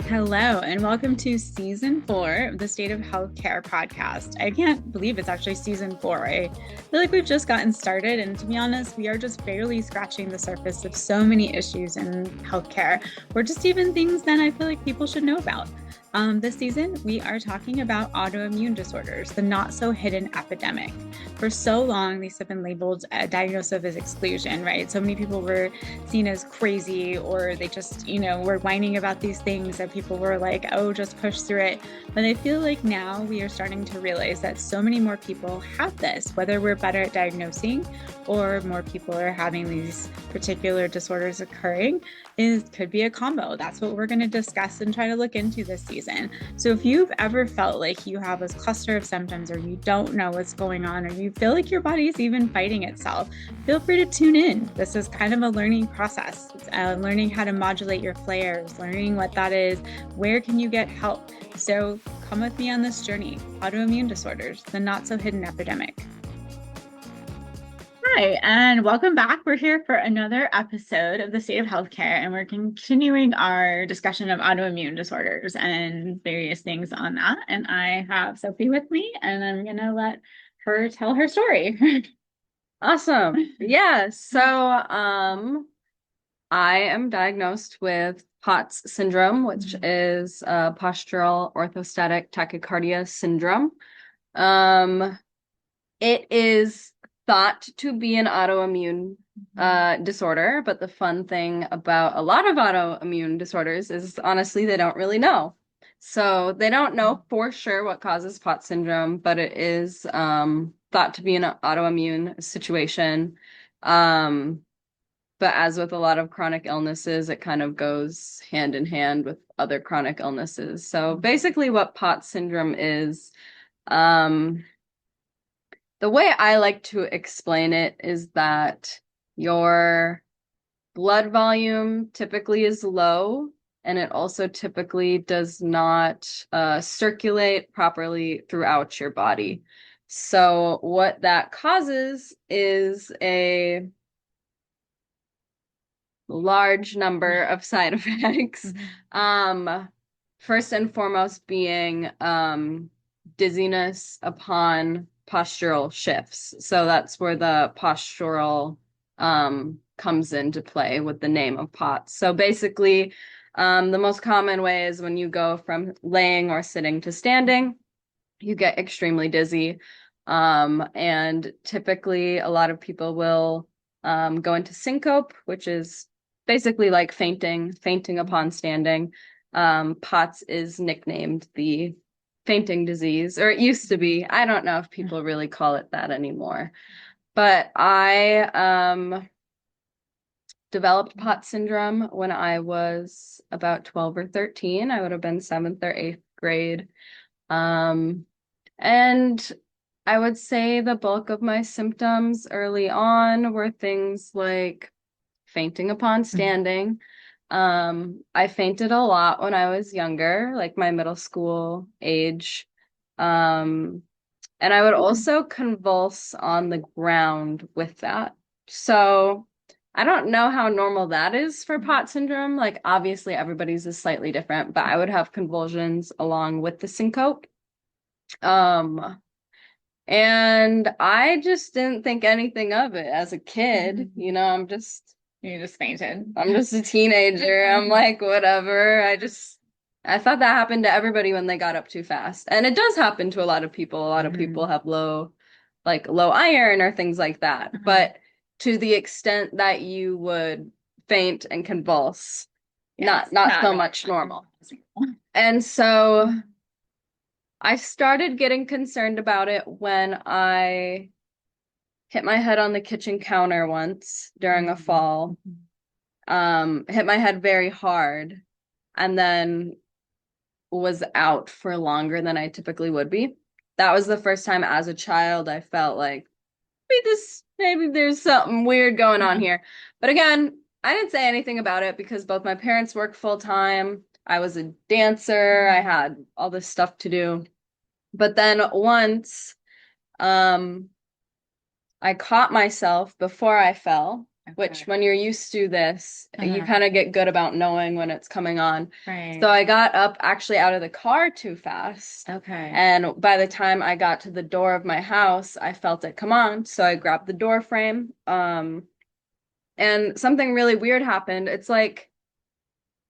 Hello, and welcome to season 4 of the State of Healthcare podcast. I can't believe it's actually season 4. I feel like we've just gotten started, and to be honest, we are just barely scratching the surface of so many issues in healthcare, or just even things that I feel like people should know about. This season, we are talking about autoimmune disorders, the not so hidden epidemic. For so long, these have been labeled a diagnosis as exclusion, right? So many people were seen as crazy, or they just, were whining about these things that people were like, oh, just push through it. But I feel like now we are starting to realize that so many more people have this, whether we're better at diagnosing or more people are having these particular disorders occurring. Could be a combo. That's what we're going to discuss and try to look into this season. So if you've ever felt like you have this cluster of symptoms, or you don't know what's going on, or you feel like your body is even fighting itself, feel free to tune in. This is kind of a learning process. It's learning how to modulate your flares, learning what that is, where can you get help. So come with me on this journey. Autoimmune disorders, the not so hidden epidemic. Hi, and welcome back. We're here for another episode of the State of Healthcare, and we're continuing our discussion of autoimmune disorders and various things on that. And I have Sophie with me, and I'm going to let her tell her story. Awesome. Yeah. So, I am diagnosed with POTS syndrome, which is postural orthostatic tachycardia syndrome. It is thought to be an autoimmune disorder, but the fun thing about a lot of autoimmune disorders is honestly they don't really know. So they don't know for sure what causes POTS syndrome, but it is thought to be an autoimmune situation. But as with a lot of chronic illnesses, it kind of goes hand in hand with other chronic illnesses. So basically what POTS syndrome is, the way I like to explain it is that your blood volume typically is low, and it also typically does not circulate properly throughout your body. So what that causes is a large number of side effects. First and foremost being dizziness upon postural shifts. So that's where the postural comes into play with the name of POTS. So basically, the most common way is when you go from laying or sitting to standing, you get extremely dizzy. And typically a lot of people will go into syncope, which is basically like fainting upon standing. POTS is nicknamed the fainting disease, or it used to be. I don't know if people really call it that anymore. But I developed POTS syndrome when I was about 12 or 13. I would have been 7th or 8th grade. And I would say the bulk of my symptoms early on were things like fainting upon standing. I fainted a lot when I was younger, like my middle school age. And I would also convulse on the ground with that. So I don't know how normal that is for POTS syndrome. Like obviously everybody's is slightly different, but I would have convulsions along with the syncope. And I just didn't think anything of it as a kid. You just fainted. I'm just a teenager. I'm like, whatever. I thought that happened to everybody when they got up too fast. And it does happen to a lot of people. A lot of people have low iron or things like that. But to the extent that you would faint and convulse, not so much normal. And so I started getting concerned about it when I hit my head on the kitchen counter once during a fall. Hit my head very hard and then was out for longer than I typically would be. That was the first time as a child I felt like maybe there's something weird going on here. But again, I didn't say anything about it because both my parents worked full time. I was a dancer. I had all this stuff to do. But then once I caught myself before I fell. which Okay. when you're used to this, you Uh-huh. kind of get good about knowing when it's coming on. Right. So I got up actually out of the car too fast. Okay. And by the time I got to the door of my house, I felt it come on. So I grabbed the door frame. And something really weird happened. It's like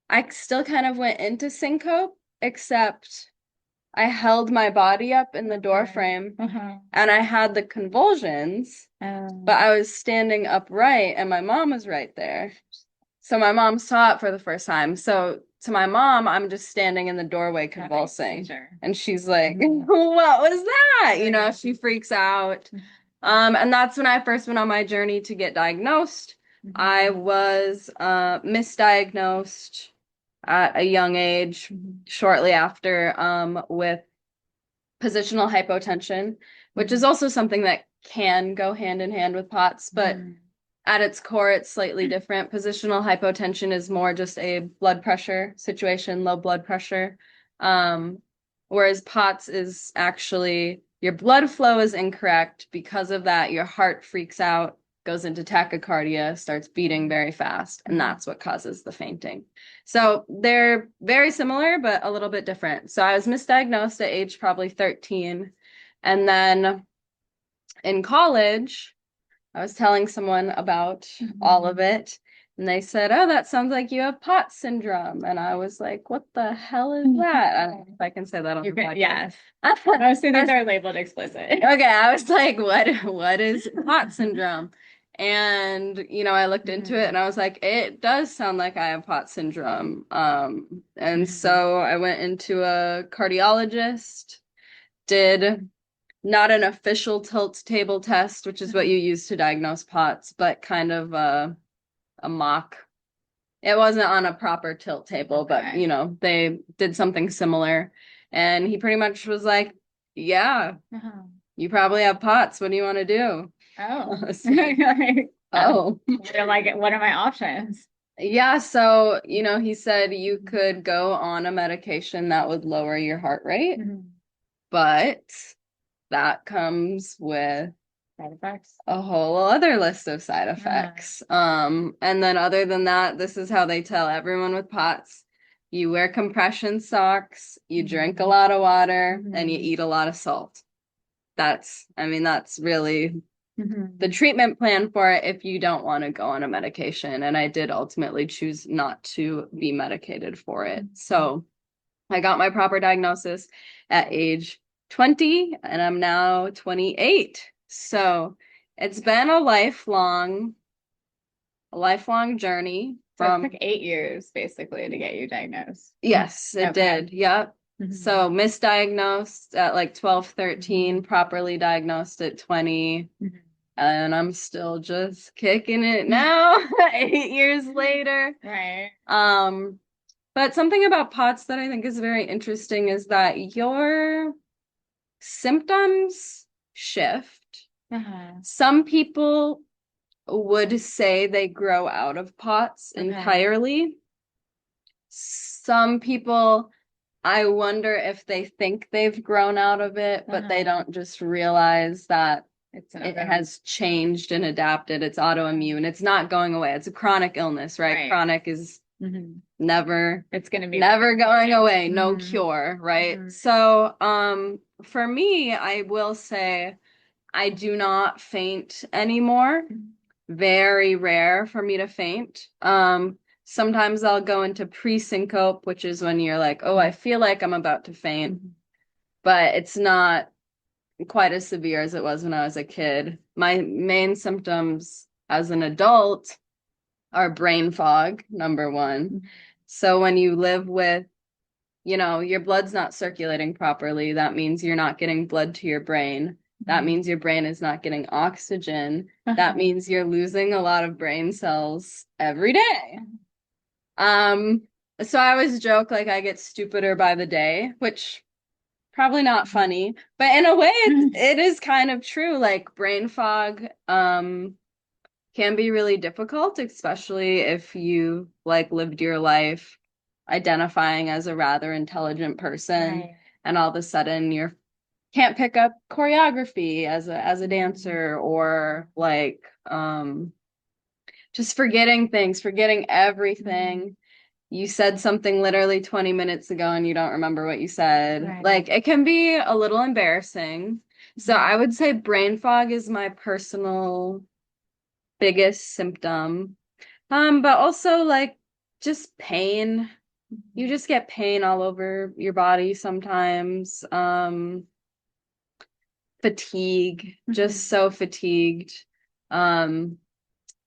I still kind of went into syncope, except I held my body up in the door Okay. frame Uh-huh. and I had the convulsions, but I was standing upright and my mom was right there. So my mom saw it for the first time. So to my mom, I'm just standing in the doorway convulsing. And she's like, what was that? You know, she freaks out. And that's when I first went on my journey to get diagnosed. I was misdiagnosed at a young age, shortly after, with positional hypotension, which is also something that can go hand in hand with POTS, but at its core, it's slightly different. Positional hypotension is more just a blood pressure situation, low blood pressure. Whereas POTS is actually your blood flow is incorrect. Because of that, your heart freaks out, goes into tachycardia, starts beating very fast, and that's what causes the fainting. So they're very similar, but a little bit different. So I was misdiagnosed at age probably 13. And then in college, I was telling someone about all of it, and they said, "Oh, that sounds like you have POTS syndrome." And I was like, "What the hell is that?" I don't know if I can say that on the podcast. Yes. Most of these are labeled explicit. Okay, I was like, what is POTS syndrome? And you know, I looked into it and I was like, it does sound like I have POTS syndrome. And so I went into a cardiologist, did not an official tilt table test, which is what you use to diagnose POTS, but kind of a mock. It wasn't on a proper tilt table, but you know, they did something similar. And he pretty much was like, yeah, you probably have POTS. What do you want to do? Oh. Like, oh. They're like, what are my options? Yeah, so, you know, he said you could go on a medication that would lower your heart rate, but that comes with Side effects. a whole other list of side effects. And then other than that, this is how they tell everyone with POTS. You wear compression socks, you drink a lot of water, and you eat a lot of salt. That's really the treatment plan for it if you don't want to go on a medication. And I did ultimately choose not to be medicated for it. So I got my proper diagnosis at age 20 and I'm now 28. So it's been a lifelong journey So it took 8 years basically to get you diagnosed. Yes, it did. Yep. So misdiagnosed at like 12, 13, properly diagnosed at 20. And I'm still just kicking it now, 8 years later. Right. But something about POTS that I think is very interesting is that your symptoms shift. Some people would say they grow out of POTS entirely. Some people, I wonder if they think they've grown out of it, but they don't just realize that it has changed and adapted. It's autoimmune. It's not going away. It's a chronic illness, right? Chronic is never never going away. No cure, right? So, for me, I will say I do not faint anymore. Very rare for me to faint. Sometimes I'll go into pre-syncope, which is when you're like, oh, I feel like I'm about to faint, but it's not quite as severe as it was when I was a kid. My main symptoms as an adult are brain fog, number one. So when you live with, you know, your blood's not circulating properly, that means you're not getting blood to your brain. That means your brain is not getting oxygen. That means you're losing a lot of brain cells every day. So I always joke like I get stupider by the day, which probably not funny, but in a way it is kind of true. Like brain fog can be really difficult, especially if you like lived your life identifying as a rather intelligent person and all of a sudden you can't pick up choreography as a dancer or like just forgetting things, forgetting everything. You said something literally 20 minutes ago and you don't remember what you said. Right. Like, it can be a little embarrassing. So I would say brain fog is my personal biggest symptom. But also like just pain. You just get pain all over your body sometimes. Fatigue, just so fatigued. Um,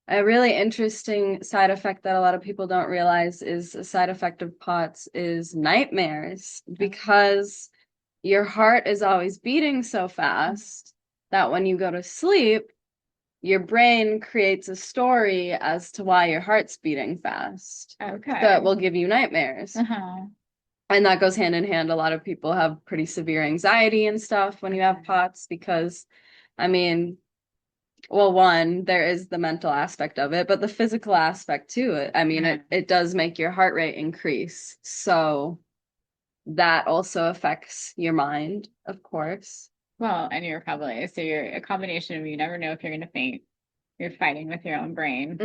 a really interesting side effect that a lot of people don't realize is a side effect of POTS is nightmares, because your heart is always beating so fast that when you go to sleep, your brain creates a story as to why your heart's beating fast. Okay. So it will give you nightmares. Uh-huh. And that goes hand in hand. A lot of people have pretty severe anxiety and stuff when you have POTS because, I mean, well, one, there is the mental aspect of it, but the physical aspect too. I mean, it does make your heart rate increase. So that also affects your mind, of course. Well, and you're probably, so you're a combination of, you never know if you're going to faint. You're fighting with your own brain.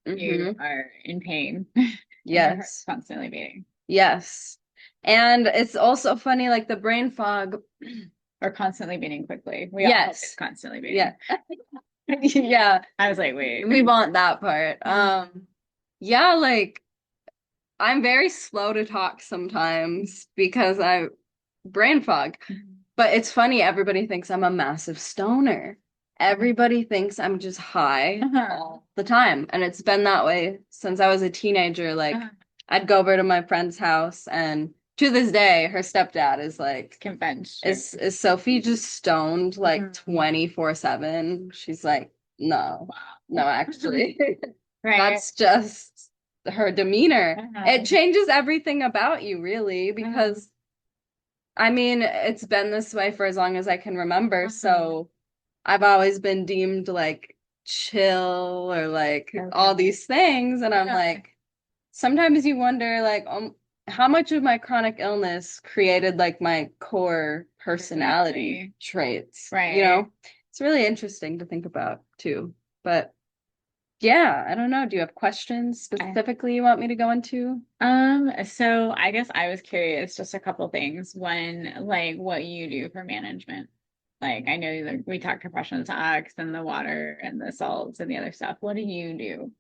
You are in pain. And your heart's Yes. constantly beating. Yes. And it's also funny, like the brain fog. Or constantly beating quickly. We all hope it's constantly beating. Yeah. Yeah. I was like, wait. We want that part. Yeah, like I'm very slow to talk sometimes because I brain fog. But it's funny, everybody thinks I'm a massive stoner. Everybody thinks I'm just high all the time. And it's been that way since I was a teenager. Like I'd go over to my friend's house, and to this day, her stepdad is like, is Sophie just stoned like 24/7? She's like, no, no, actually. That's just her demeanor. It changes everything about you, really, because I mean, it's been this way for as long as I can remember. So I've always been deemed like chill or like all these things. And I'm like, sometimes you wonder, like, how much of my chronic illness created like my core personality traits, you know? It's really interesting to think about too. But yeah, I don't know. Do you have questions specifically you want me to go into? So I guess I was curious, just a couple things. One, like what you do for management. Like I know that we talked compression socks and the water and the salts and the other stuff. What do you do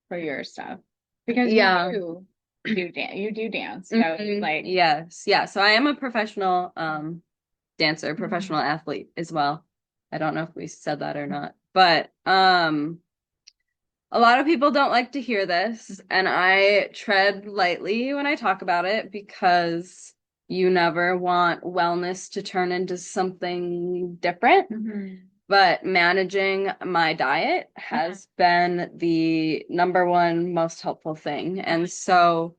for your stuff? Because you do dance. So like yes. Yeah. So I am a professional dancer, professional athlete as well. I don't know if we said that or not. But a lot of people don't like to hear this, and I tread lightly when I talk about it because you never want wellness to turn into something different. But managing my diet has been the number one most helpful thing. And so,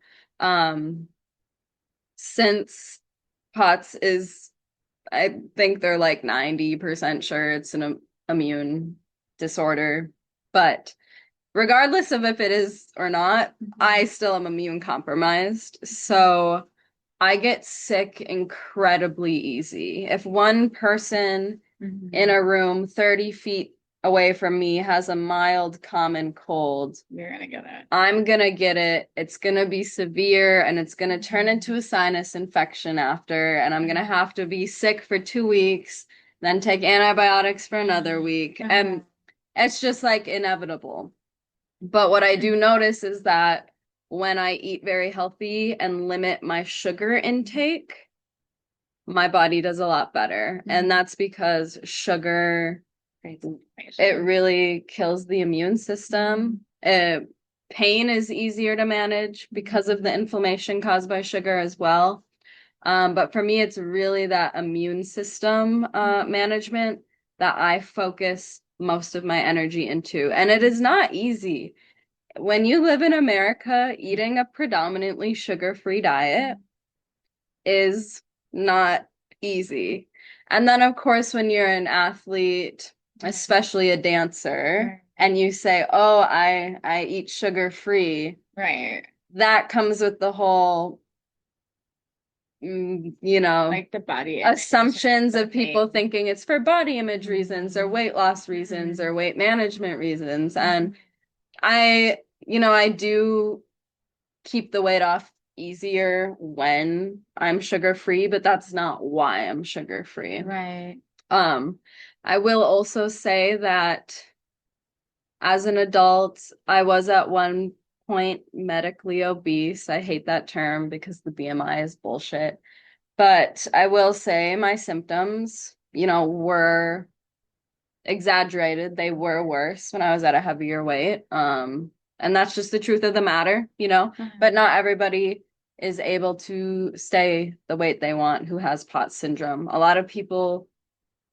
since POTS is, I think they're like 90% sure it's an immune disorder, but regardless of if it is or not, I still am immune compromised. So I get sick incredibly easy. If one person in a room 30 feet away from me has a mild common cold, you're gonna get it. I'm gonna get it. It's gonna be severe and it's gonna turn into a sinus infection after, and I'm gonna have to be sick for 2 weeks, then take antibiotics for another week. And it's just like inevitable. But what I do notice is that when I eat very healthy and limit my sugar intake, my body does a lot better. And that's because sugar, it really kills the immune system. Pain is easier to manage because of the inflammation caused by sugar as well. But for me, it's really that immune system management that I focus most of my energy into. And it is not easy. When you live in America, eating a predominantly sugar-free diet is not easy. And then, of course, when you're an athlete, especially a dancer, and you say, oh, I eat sugar-free, that comes with the whole, you know, like the body assumptions of people thinking it's for body image reasons or weight loss reasons or weight management reasons. And I do keep the weight off easier when I'm sugar free, but that's not why I'm sugar free. Right. Um, I will also say that as an adult, I was at one point medically obese. I hate that term because the BMI is bullshit. But I will say my symptoms, were exaggerated. They were worse when I was at a heavier weight. And that's just the truth of the matter, but not everybody is able to stay the weight they want who has POTS syndrome. A lot of people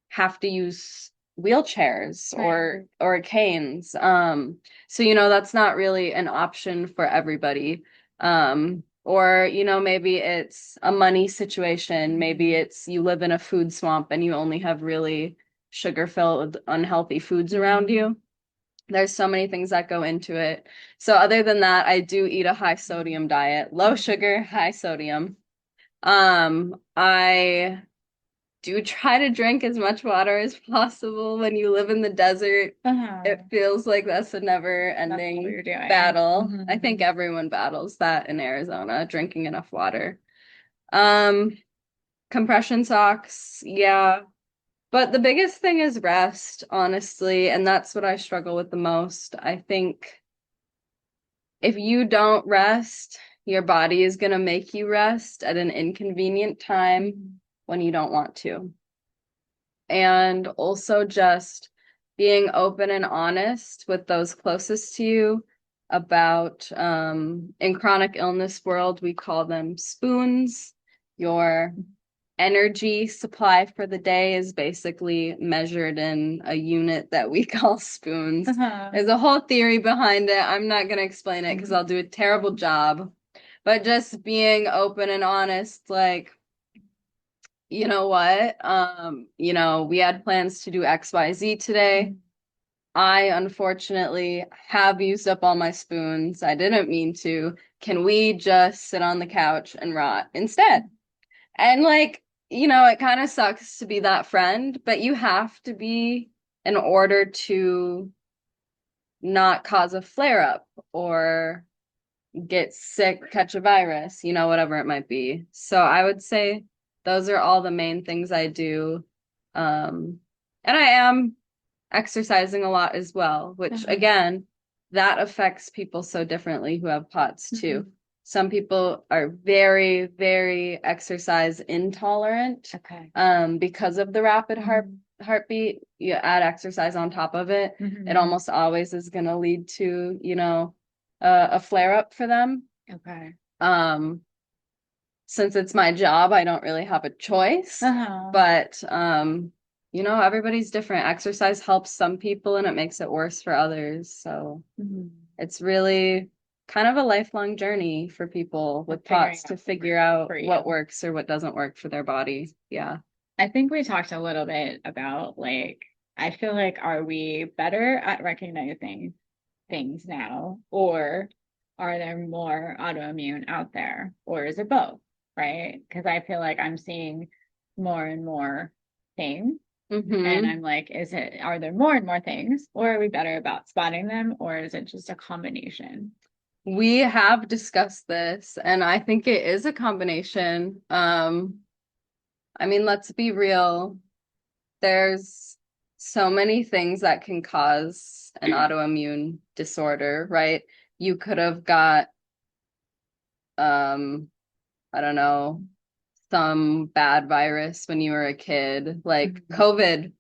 have to use wheelchairs or canes. So that's not really an option for everybody. Or maybe it's a money situation. Maybe it's you live in a food swamp and you only have really sugar-filled, unhealthy foods around you. There's so many things that go into it. So other than that, I do eat a high sodium diet, low sugar, high sodium. I do try to drink as much water as possible. When you live in the desert, it feels like that's a never-ending battle. I think everyone battles that in Arizona, drinking enough water. Compression socks, yeah. But the biggest thing is rest, honestly, and that's what I struggle with the most. I think if you don't rest, your body is going to make you rest at an inconvenient time when you don't want to. And also just being open and honest with those closest to you about, in chronic illness world, we call them spoons. Your energy supply for the day is basically measured in a unit that we call spoons. There's a whole theory behind it. I'm not going to explain it because I'll do a terrible job. But just being open and honest, like, you know what? We had plans to do XYZ today. I unfortunately have used up all my spoons. I didn't mean to. Can we just sit on the couch and rot instead? And it kind of sucks to be that friend, but you have to be in order to not cause a flare up or get sick, catch a virus, whatever it might be. So I would say those are all the main things I do. And I am exercising a lot as well, which again, that affects people so differently who have POTS too. Some people are very, very exercise intolerant. Because of the rapid heartbeat. You add exercise on top of it, it almost always is going to lead to, a flare up for them. Since it's my job, I don't really have a choice. But everybody's different. Exercise helps some people and it makes it worse for others. So it's really kind of a lifelong journey for people with POTS to figure out what works or what doesn't work for their body. Yeah. I think we talked a little bit about I feel like, are we better at recognizing things now, or are there more autoimmune out there, or is it both? Right? Because I feel like I'm seeing more and more things. And I'm like, are there more and more things, or are we better about spotting them, or is it just a combination? We have discussed this, and I think it is a combination. Let's be real. There's so many things that can cause an autoimmune disorder, right? You could have got, I don't know, some bad virus when you were a kid, like COVID.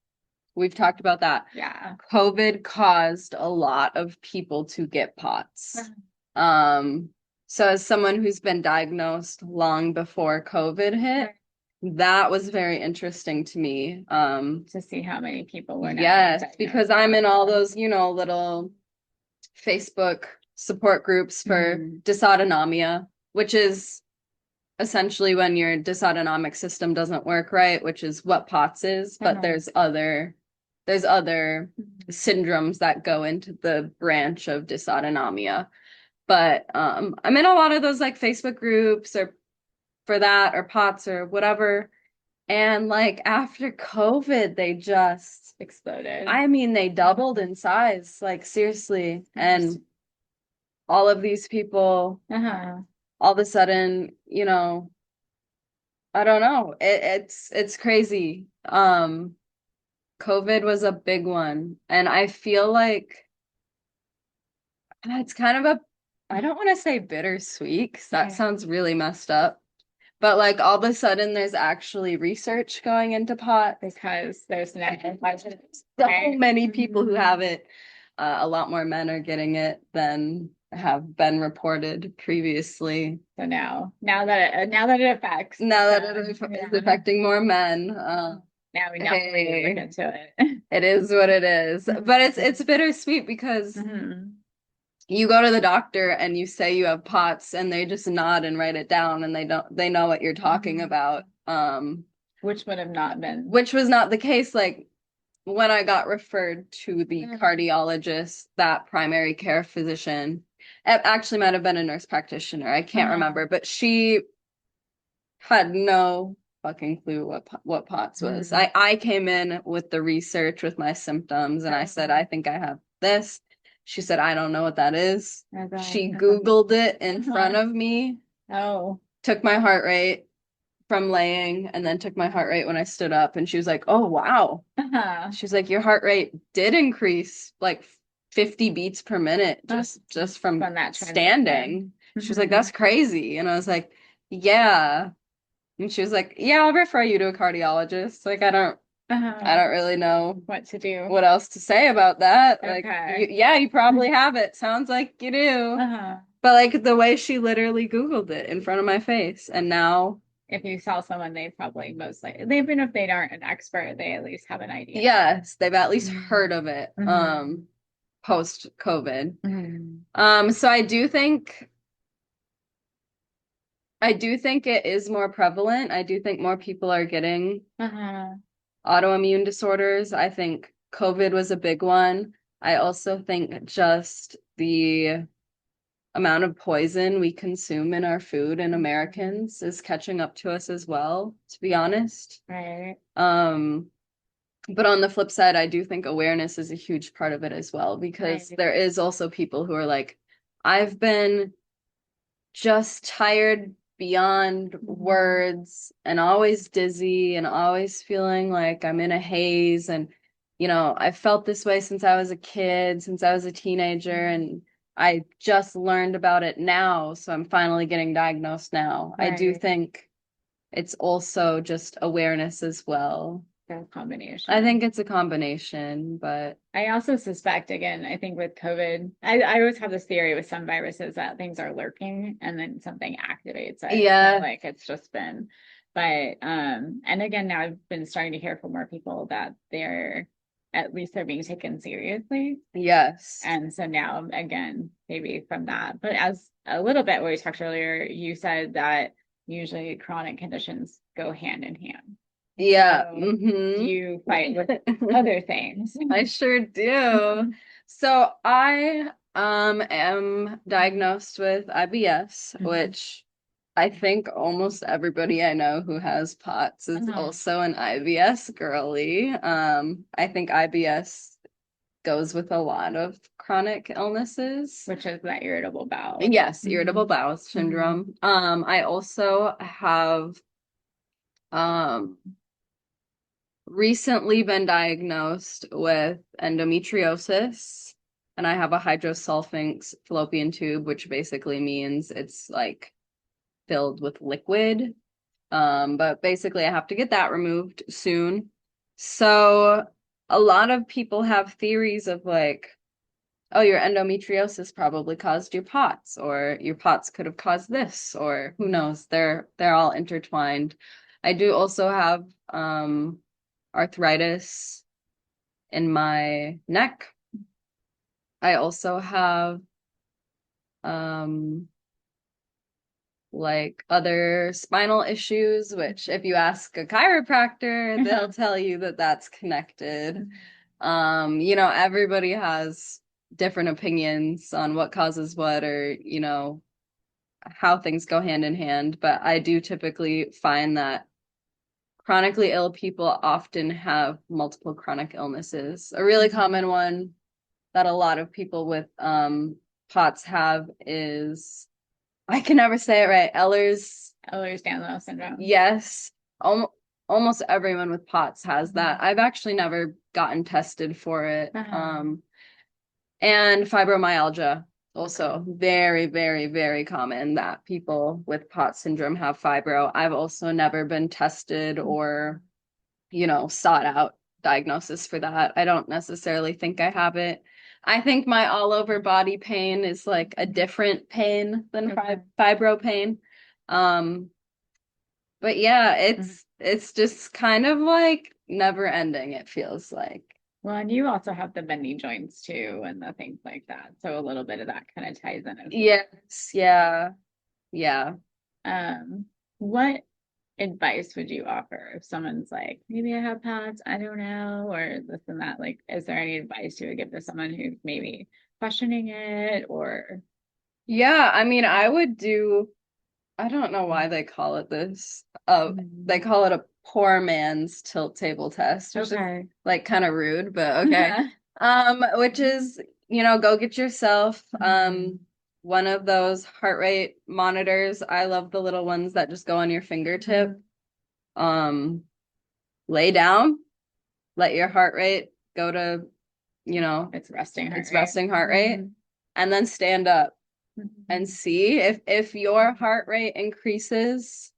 We've talked about that. Yeah. COVID caused a lot of people to get POTS. So as someone who's been diagnosed long before COVID hit, that was very interesting to me. To see how many people were. Yes, because I'm in all those, little Facebook support groups for dysautonomia, which is essentially when your dysautonomic system doesn't work right, which is what POTS is, but there's other syndromes that go into the branch of dysautonomia. But I'm in a lot of those Facebook groups or for that or POTS or whatever. And after COVID, they just exploded. They doubled in size, seriously. And all of these people, Uh-huh. all of a sudden, you know, I don't know. It's crazy. COVID was a big one, and I feel like it's kind of a, I don't want to say bittersweet, 'cause that sounds really messed up. But like all of a sudden, there's actually research going into pot Because there's so many people who have it. A lot more men are getting it than have been reported previously. So now that it affects, Now that it is affecting more men, now we know we look into it. it is what it is. But it's bittersweet because you go to the doctor and you say you have POTS and they just nod and write it down and they know what you're talking about. Which would have not been. Which was not the case. Like when I got referred to the cardiologist, that primary care physician, it actually might have been a nurse practitioner. I can't remember, but she had no fucking clue what POTS was. I came in with the research with my symptoms and I said, I think I have this. She said, I don't know what that is. She Googled it in front of me. Oh. Took my heart rate from laying and then took my heart rate when I stood up. And she was like, oh, wow. She's like, your heart rate did increase like 50 beats per minute just from that standing. She was like, that's crazy. And I was like, yeah. And she was like, yeah, I'll refer you to a cardiologist. Like, I don't really know what to do, what else to say about that. Like, you probably have it. Sounds like you do. But like the way she literally Googled it in front of my face. And now if you tell someone, they probably most likely, even if they aren't an expert, they at least have an idea. Yes, they've at least heard of it post COVID. So I do think it is more prevalent. I do think more people are getting autoimmune disorders. I think COVID was a big one. I also think just the amount of poison we consume in our food in Americans is catching up to us as well, to be honest. Right. But on the flip side, I do think awareness is a huge part of it as well, because there is also people who are like, I've been just tired beyond words and always dizzy and always feeling like I'm in a haze. And, you know, I felt this way since I was a kid, since I was a teenager, and I just learned about it now. So I'm finally getting diagnosed now. I do think it's also just awareness as well. A combination. I think it's a combination, but I also suspect, again, I think with COVID, I always have this theory with some viruses that things are lurking and then something activates it. Yeah. So, like it's just been, but and again, now I've been starting to hear from more people that they're being taken seriously. Yes. And so now again, maybe from that, but as a little bit what we talked earlier, you said that usually chronic conditions go hand in hand. Yeah. So you fight with other things. I sure do. So I am diagnosed with IBS, which I think almost everybody I know who has POTS is also an IBS girly. I think IBS goes with a lot of chronic illnesses. Which is that irritable bowel. Yes, irritable bowel syndrome. I also have recently been diagnosed with endometriosis, and I have a hydrosulfing fallopian tube, which basically means it's like filled with liquid. But basically I have to get that removed soon. So a lot of people have theories of like, oh, your endometriosis probably caused your POTS, or your POTS could have caused this, or who knows, they're all intertwined. I do also have arthritis in my neck. I also have like other spinal issues, which if you ask a chiropractor, they'll tell you that that's connected. You know, everybody has different opinions on what causes what, or, you know, how things go hand in hand. But I do typically find that chronically ill people often have multiple chronic illnesses. A really common one that a lot of people with POTS have is, I can never say it right, Ehlers-Danlos syndrome. Yes. Almost everyone with POTS has that. I've actually never gotten tested for it. And fibromyalgia, also very, very, very common that people with POTS syndrome have fibro. I've also never been tested or, sought out diagnosis for that. I don't necessarily think I have it. I think my all over body pain is like a different pain than fibro pain. But yeah, it's just kind of like never ending, it feels like. Well, and you also have the bending joints too and the things like that. So a little bit of that kind of ties in as well. Yes, yeah. Yeah. What advice would you offer if someone's like, maybe I have POTS, I don't know, or this and that? Like, is there any advice you would give to someone who's maybe questioning it or? Yeah, I mean, I don't know why they call it this. They call it a poor man's tilt table test, which is like kind of rude, but okay. Which is, go get yourself one of those heart rate monitors. I love the little ones that just go on your fingertip. Lay down, let your heart rate go to, its resting heart rate, and then stand up and see if your heart rate increases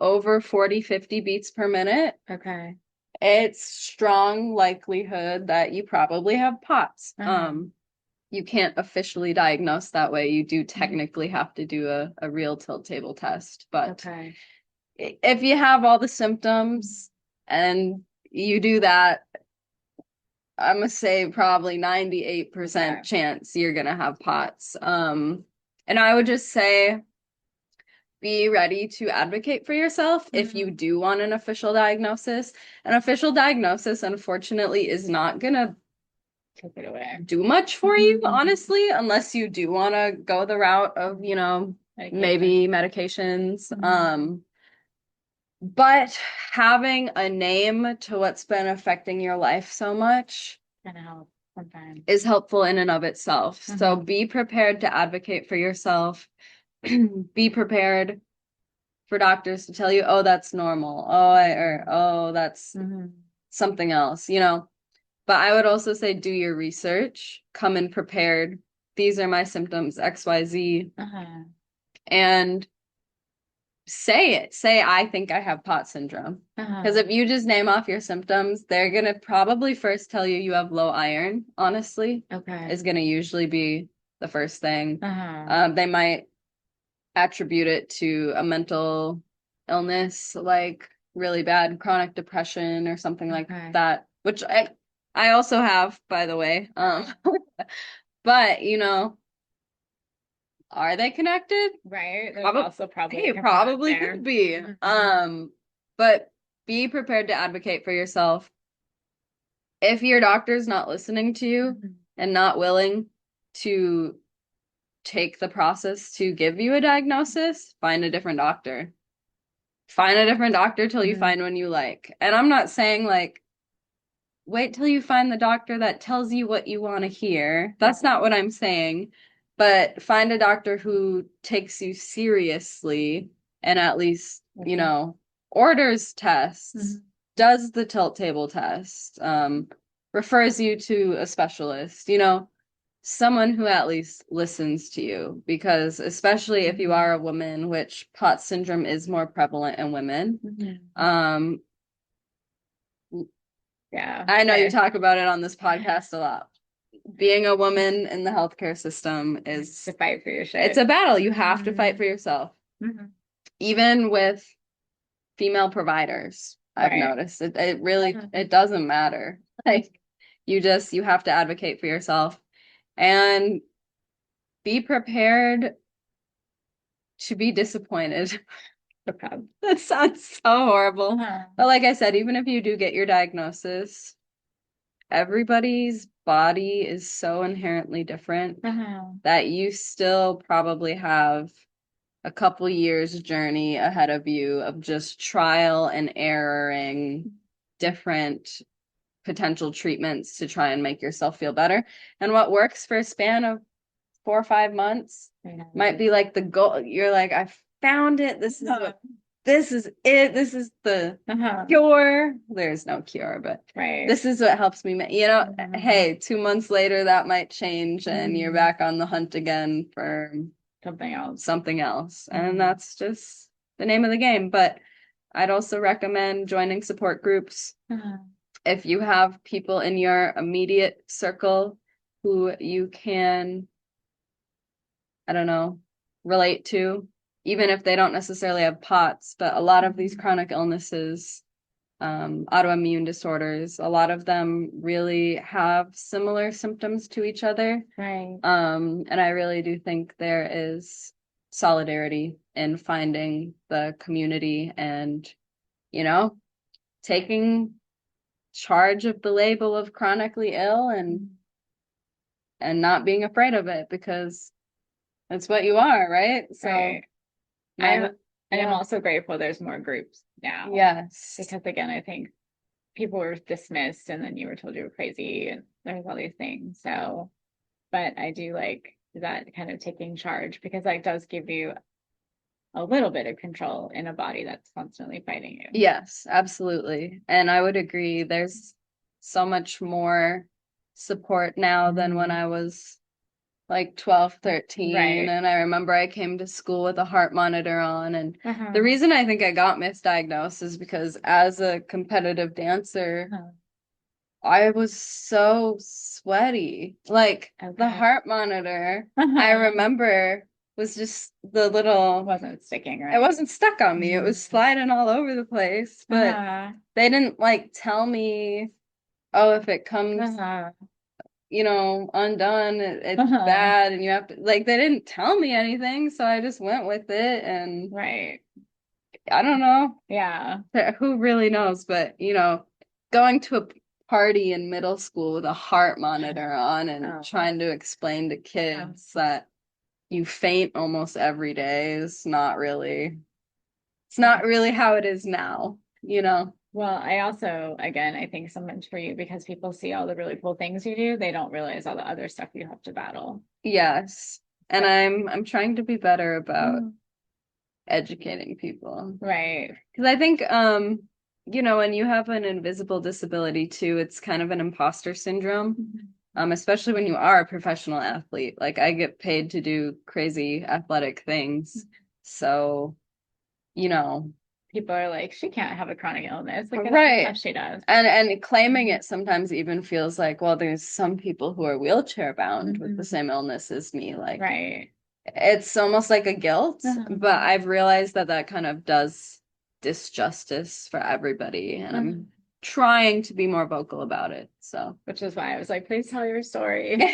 over 40, 50 beats per minute. Okay. It's strong likelihood that you probably have POTS. You can't officially diagnose that way. You do technically have to do a real tilt table test. But if you have all the symptoms and you do that, I'm gonna say probably 98% chance you're gonna have POTS. And I would just say be ready to advocate for yourself if you do want an official diagnosis. An official diagnosis, unfortunately, is not gonna take it away, do much for you, honestly, unless you do want to go the route of, maybe medications. But having a name to what's been affecting your life so much is helpful in and of itself. So be prepared to advocate for yourself. Be prepared for doctors to tell you, oh, that's normal. Oh, that's something else, But I would also say do your research, come in prepared. These are my symptoms, XYZ. And say it. Say, I think I have POTS syndrome. Because if you just name off your symptoms, they're going to probably first tell you have low iron, honestly. Is going to usually be the first thing. They might attribute it to a mental illness, like really bad chronic depression or something like that, which I also have, by the way. But are they connected? Right. There's also probably could be. But be prepared to advocate for yourself. If your doctor's not listening to you and not willing to take the process to give you a diagnosis, find a different doctor. Find a different doctor till you find one you like. And I'm not saying like, wait till you find the doctor that tells you what you want to hear. That's not what I'm saying. But find a doctor who takes you seriously and at least, orders tests, does the tilt table test, refers you to a specialist, someone who at least listens to you, because especially if you are a woman, which POTS syndrome is more prevalent in women. Yeah, I know you talk about it on this podcast a lot. Being a woman in the healthcare system is to fight for your shit. It's a battle. You have to fight for yourself. Even with female providers, I've noticed it really it doesn't matter. Like you have to advocate for yourself and be prepared to be disappointed. That sounds so horrible. But like I said, even if you do get your diagnosis, everybody's body is so inherently different that you still probably have a couple years journey ahead of you of just trial and erroring different potential treatments to try and make yourself feel better. And what works for a span of 4 or 5 months I know. might be like the goal. You're like, I found it. This is what, this is it. This is the cure. There's no cure, but this is what helps me. Hey, 2 months later, that might change and you're back on the hunt again for something else. And that's just the name of the game. But I'd also recommend joining support groups. If you have people in your immediate circle who you can, I don't know, relate to, even if they don't necessarily have POTS, but a lot of these chronic illnesses, autoimmune disorders, a lot of them really have similar symptoms to each other. Right. And I really do think there is solidarity in finding the community and, taking charge of the label of chronically ill and not being afraid of it, because that's what you are, right? So I'm also grateful there's more groups now. Yes. Because again, I think people were dismissed and then you were told you were crazy and there's all these things. So, but I do like that kind of taking charge, because that does give you a little bit of control in a body that's constantly fighting you. Yes, absolutely. And I would agree. There's so much more support now than when I was like 12, 13. Right. And I remember I came to school with a heart monitor on. And the reason I think I got misdiagnosed is because as a competitive dancer, I was so sweaty. Like the heart monitor, I remember, was just the little, wasn't sticking, right? It wasn't stuck on me. It was sliding all over the place. But they didn't like tell me, oh, if it comes undone, it's bad and you have to, like, they didn't tell me anything, so I just went with it. And I don't know. Yeah. Who really knows? But, going to a party in middle school with a heart monitor on and trying to explain to kids that you faint almost every day is not really, it's not really how it is now, Well, I also, again, I think sometimes for you, because people see all the really cool things you do, they don't realize all the other stuff you have to battle. Yes. And I'm trying to be better about educating people. Right. Because I think, when you have an invisible disability too, it's kind of an imposter syndrome, especially when you are a professional athlete. Like I get paid to do crazy athletic things. So, people are like, she can't have a chronic illness. Like, right. She does. And claiming it sometimes even feels like, well, there's some people who are wheelchair bound with the same illness as me. Like, right. It's almost like a guilt, but I've realized that kind of does disjustice for everybody. And I'm trying to be more vocal about it. So, which is why I was like, please tell your story. And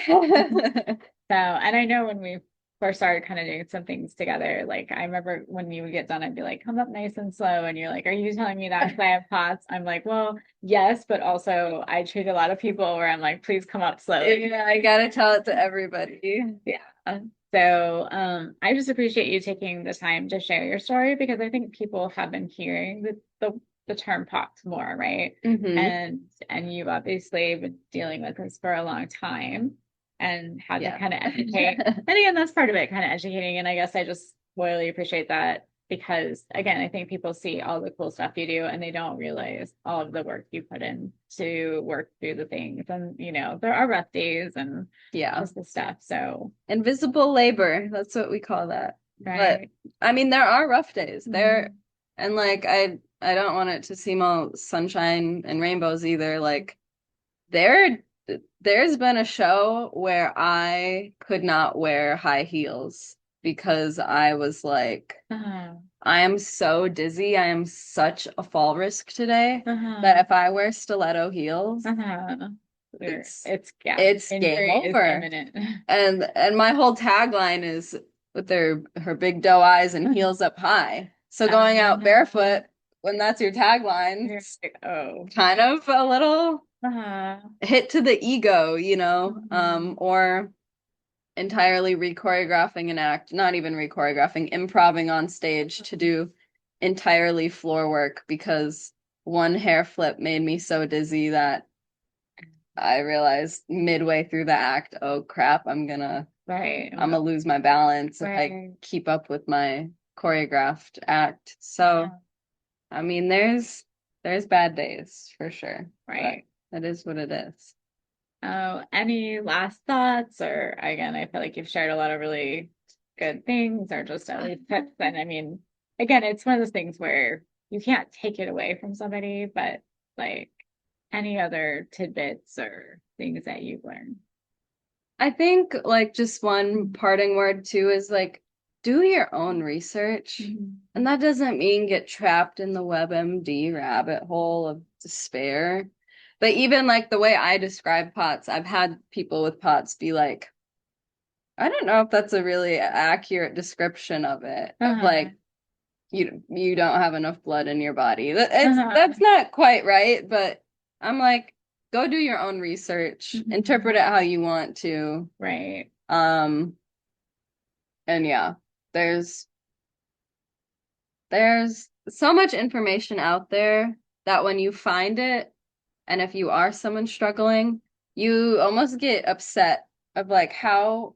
I know when we first started kind of doing some things together, like I remember when you would get done, I'd be like, come up nice and slow. And you're like, are you telling me that because I have POTS? I'm like, well, yes, but also I treat a lot of people where I'm like, please come up slowly. Yeah, I gotta tell it to everybody. Yeah. So I just appreciate you taking the time to share your story, because I think people have been hearing the term POTS more, right? And you've obviously been dealing with this for a long time and had to kind of educate. And again, that's part of it, kind of educating. And I guess I just really appreciate that, because again, I think people see all the cool stuff you do and they don't realize all of the work you put in to work through the things. And there are rough days and just the stuff. So invisible labor, that's what we call that. Right. But I mean, there are rough days there. And like I don't want it to seem all sunshine and rainbows either. Like there's been a show where I could not wear high heels because I was like, I am so dizzy. I am such a fall risk today that if I wear stiletto heels, it's game over. And my whole tagline is with her big doe eyes and heels up high. So going out barefoot when that's your tagline, it's kind of a little hit to the ego, or entirely re-choreographing an act, not even re-choreographing, improving on stage to do entirely floor work because one hair flip made me so dizzy that I realized midway through the act, oh crap, I'm gonna Right. I'm gonna lose my balance if I Right. keep up with my choreographed act. So, I mean, there's bad days for sure. Right. But it is what it is. Oh, any last thoughts? Or again, I feel like you've shared a lot of really good things or just at least tips. And I mean, again, it's one of those things where you can't take it away from somebody, but like any other tidbits or things that you've learned. I think like just one parting word too is like do your own research. Mm-hmm. And that doesn't mean get trapped in the WebMD rabbit hole of despair. But even like the way I describe POTS, I've had people with POTS be like, I don't know if that's a really accurate description of it. Of like you don't have enough blood in your body. That's not quite right, but I'm like, go do your own research, interpret it how you want to. Right. And yeah, there's so much information out there that when you find it, and if you are someone struggling, you almost get upset of like, how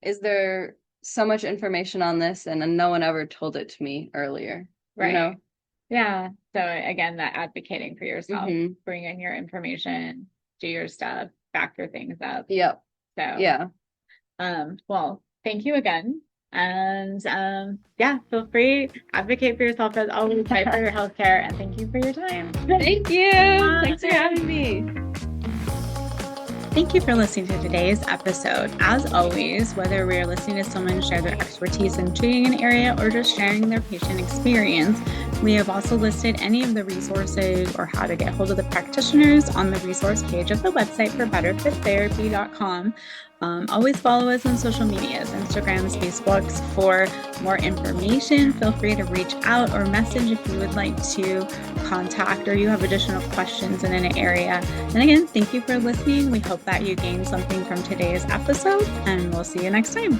is there so much information on this and no one ever told it to me earlier? Right. You know? Yeah. So again, that advocating for yourself, bring in your information, do your stuff, factor things up. Yep. So yeah. Well, thank you again. And yeah, feel free, advocate for yourself as always, fight for your healthcare, and thank you for your time. Thank you. Thanks for having me. Thank you for listening to today's episode. As always, whether we are listening to someone share their expertise in treating an area or just sharing their patient experience, we have also listed any of the resources or how to get hold of the practitioners on the resource page of the website for betterfittherapy.com. Always follow us on social medias, Instagrams, Facebooks for more information. Feel free to reach out or message if you would like to contact or you have additional questions in an area. And again, thank you for listening. We hope that you gained something from today's episode, and we'll see you next time.